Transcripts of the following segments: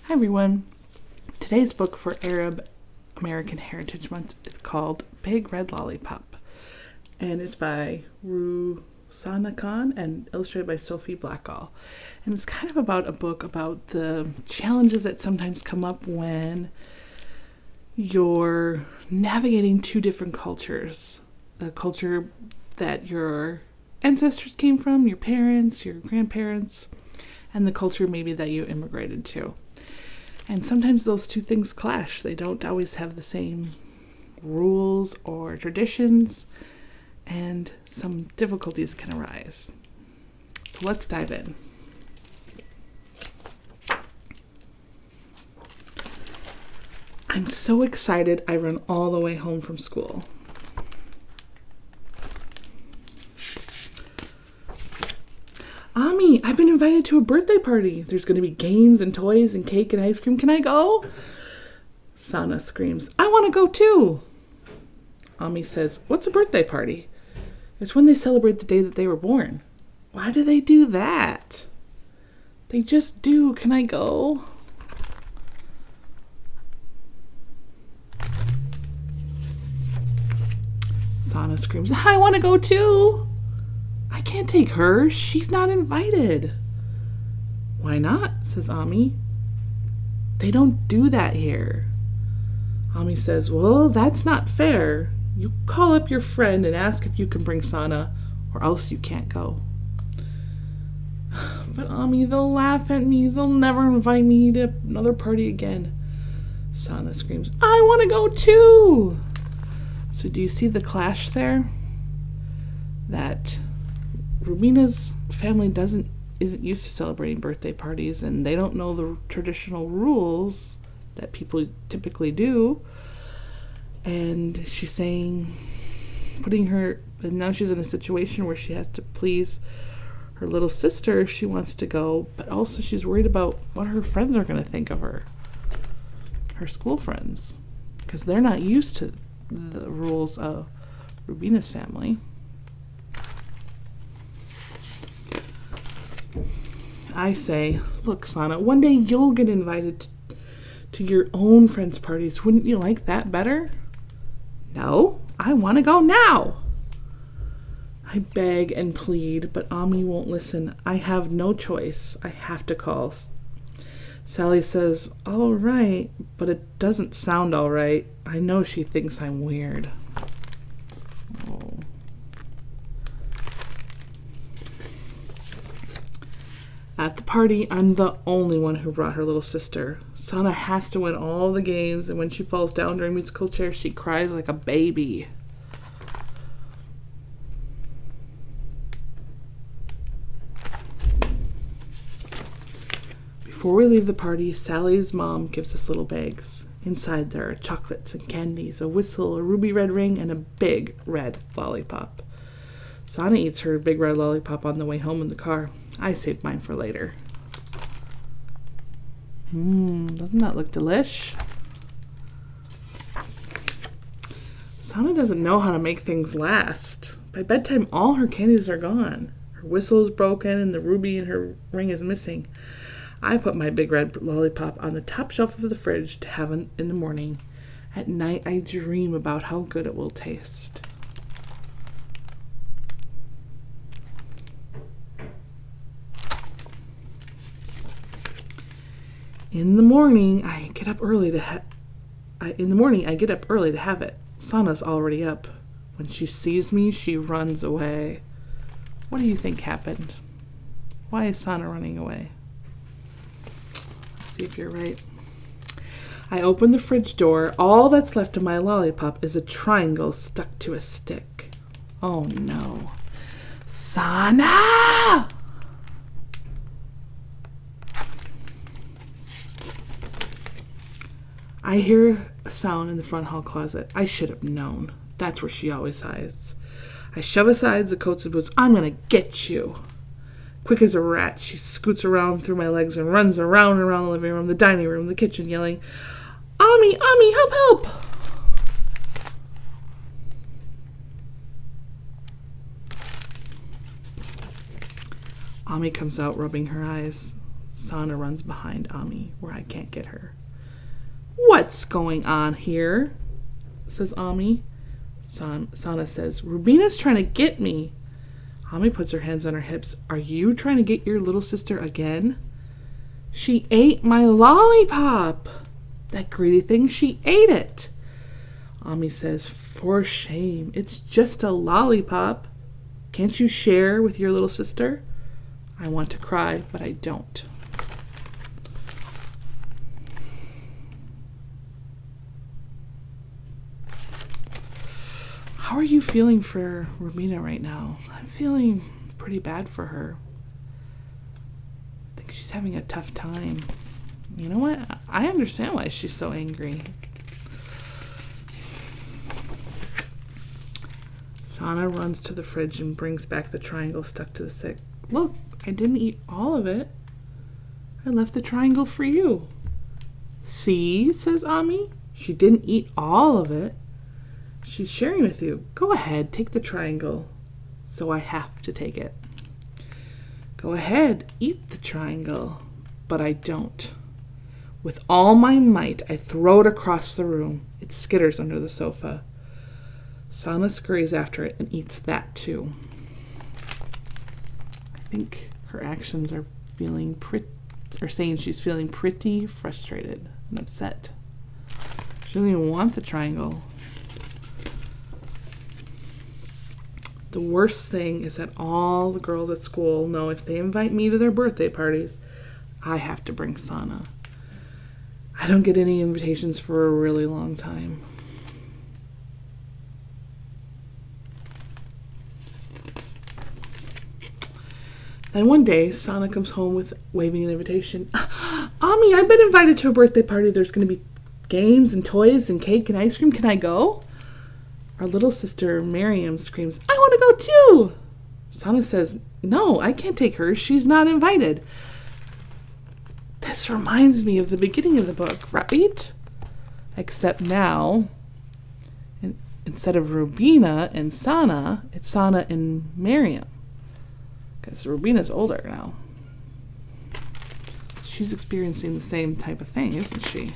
Hi everyone. Today's book for Arab American Heritage Month is called Big Red Lollipop, and it's by Rusana Khan and illustrated by Sophie Blackall. And it's kind of about a book about the challenges that sometimes come up when you're navigating two different cultures. The culture that your ancestors came from, your parents, your grandparents, and the culture maybe that you immigrated to. And sometimes those two things clash. They don't always have the same rules or traditions, and some difficulties can arise. So let's dive in. I'm so excited I run all the way home from school. Ami, I've been invited to a birthday party. There's going to be games and toys and cake and ice cream. Can I go? Sana screams, I want to go too. Ami says, what's a birthday party? It's when they celebrate the day that they were born. Why do they do that? They just do. Can I go? Sana screams, I want to go too. I can't take her. She's not invited. Why not? Says Ami. They don't do that here. Ami says, well, that's not fair. You call up your friend and ask if you can bring Sana, or else you can't go. But Ami, they'll laugh at me. They'll never invite me to another party again. Sana screams, I want to go too. So do you see the clash there? That Rubina's family isn't used to celebrating birthday parties, and they don't know the traditional rules that people typically do. And she's saying, and now she's in a situation where she has to please her little sister if she wants to go, but also she's worried about what her friends are going to think of her school friends, because they're not used to the rules of Rubina's family. I say, look, Sana, one day you'll get invited to your own friends' parties. Wouldn't you like that better? No, I want to go now. I beg and plead, but Ami won't listen. I have no choice. I have to call. Sally says, all right, but it doesn't sound all right. I know she thinks I'm weird. Oh. At the party, I'm the only one who brought her little sister. Sana has to win all the games, and when she falls down during musical chairs, she cries like a baby. Before we leave the party, Sally's mom gives us little bags. Inside there are chocolates and candies, a whistle, a ruby red ring, and a big red lollipop. Sana eats her big red lollipop on the way home in the car. I saved mine for later. Doesn't that look delish? Sana doesn't know how to make things last. By bedtime, all her candies are gone. Her whistle is broken and the ruby in her ring is missing. I put my big red lollipop on the top shelf of the fridge to have in the morning. At night, I dream about how good it will taste. In the morning, I get up early to have it. Sana's already up. When she sees me, she runs away. What do you think happened? Why is Sana running away? Let's see if you're right. I open the fridge door. All that's left of my lollipop is a triangle stuck to a stick. Oh no. Sana! I hear a sound in the front hall closet. I should have known. That's where she always hides. I shove aside the coats and boots. I'm going to get you. Quick as a rat, she scoots around through my legs and runs around and around the living room, the dining room, the kitchen, yelling, Ami, Ami, help, help! Ami comes out, rubbing her eyes. Sana runs behind Ami, where I can't get her. What's going on here? Says Ami. Sana says, Rubina's trying to get me. Ami puts her hands on her hips. Are you trying to get your little sister again? She ate my lollipop. That greedy thing, she ate it. Ami says, for shame. It's just a lollipop. Can't you share with your little sister? I want to cry, but I don't. How are you feeling for Rubina right now? I'm feeling pretty bad for her. I think she's having a tough time. You know what? I understand why she's so angry. Sana runs to the fridge and brings back the triangle stuck to the stick. Look, I didn't eat all of it. I left the triangle for you. See, says Ami. She didn't eat all of it. She's sharing with you. Go ahead, take the triangle. So I have to take it. Go ahead, eat the triangle. But I don't. With all my might, I throw it across the room. It skitters under the sofa. Sana scurries after it and eats that too. I think her actions are saying she's feeling pretty frustrated and upset. She doesn't even want the triangle. The worst thing is that all the girls at school know if they invite me to their birthday parties, I have to bring Sana. I don't get any invitations for a really long time. Then one day, Sana comes home with waving an invitation. Ami, I've been invited to a birthday party. There's going to be games and toys and cake and ice cream. Can I go? Our little sister, Miriam, screams, I want to go too. Sana says, no, I can't take her. She's not invited. This reminds me of the beginning of the book, right? Except now, instead of Rubina and Sana, it's Sana and Miriam. Because Rubina's older now. She's experiencing the same type of thing, isn't she?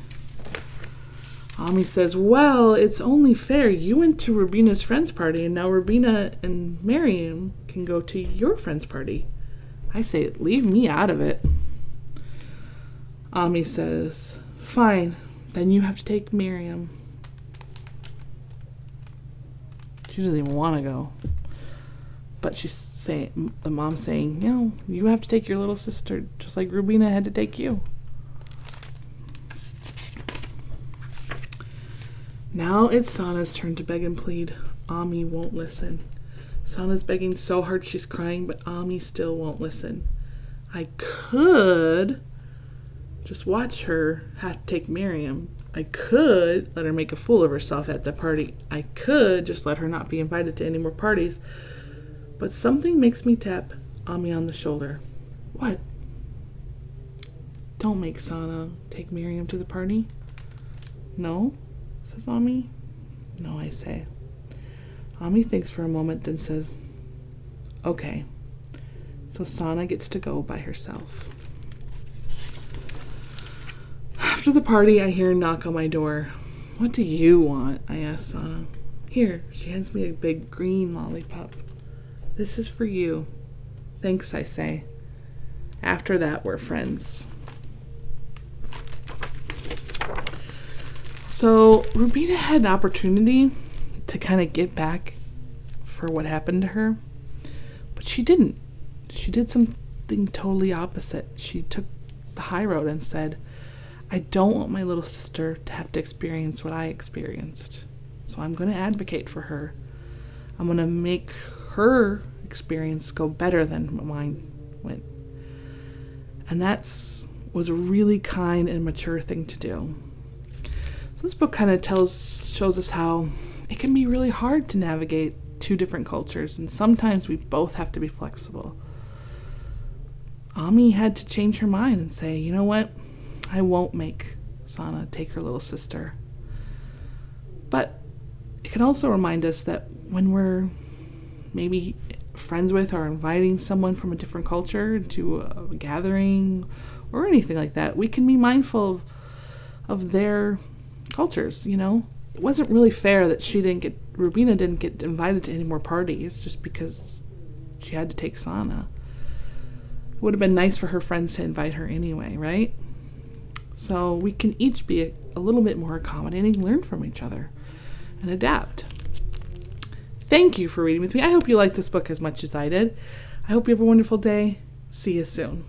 Ami says, well, it's only fair. You went to Rubina's friend's party, and now Rubina and Miriam can go to your friend's party. I say, leave me out of it. Ami says, fine, then you have to take Miriam. She doesn't even want to go. But she's saying, the mom's saying, you have to take your little sister, just like Rubina had to take you. Now it's Sana's turn to beg and plead. Ami won't listen. Sana's begging so hard she's crying, but Ami still won't listen. I could just watch her have to take Miriam. I could let her make a fool of herself at the party. I could just let her not be invited to any more parties. But something makes me tap Ami on the shoulder. What? Don't make Sana take Miriam to the party. No? Says Ami. No, I say. Ami thinks for a moment, then says, okay. So Sana gets to go by herself. After the party, I hear a knock on my door. What do you want? I ask Sana. Here, she hands me a big green lollipop. This is for you. Thanks, I say. After that, we're friends. So Rubina had an opportunity to kind of get back for what happened to her, but she didn't. She did something totally opposite. She took the high road and said, I don't want my little sister to have to experience what I experienced. So I'm going to advocate for her. I'm going to make her experience go better than mine went. And was a really kind and mature thing to do. So this book kind of shows us how it can be really hard to navigate two different cultures, and sometimes we both have to be flexible. Ami had to change her mind and say, you know what? I won't make Sana take her little sister. But it can also remind us that when we're maybe friends with or inviting someone from a different culture to a gathering or anything like that. We can be mindful of their cultures, you know. It wasn't really fair that Rubina didn't get invited to any more parties just because she had to take Sana. It would have been nice for her friends to invite her anyway, right? So we can each be a little bit more accommodating, learn from each other, and adapt. Thank you for reading with me. I hope you liked this book as much as I did. I hope you have a wonderful day. See you soon.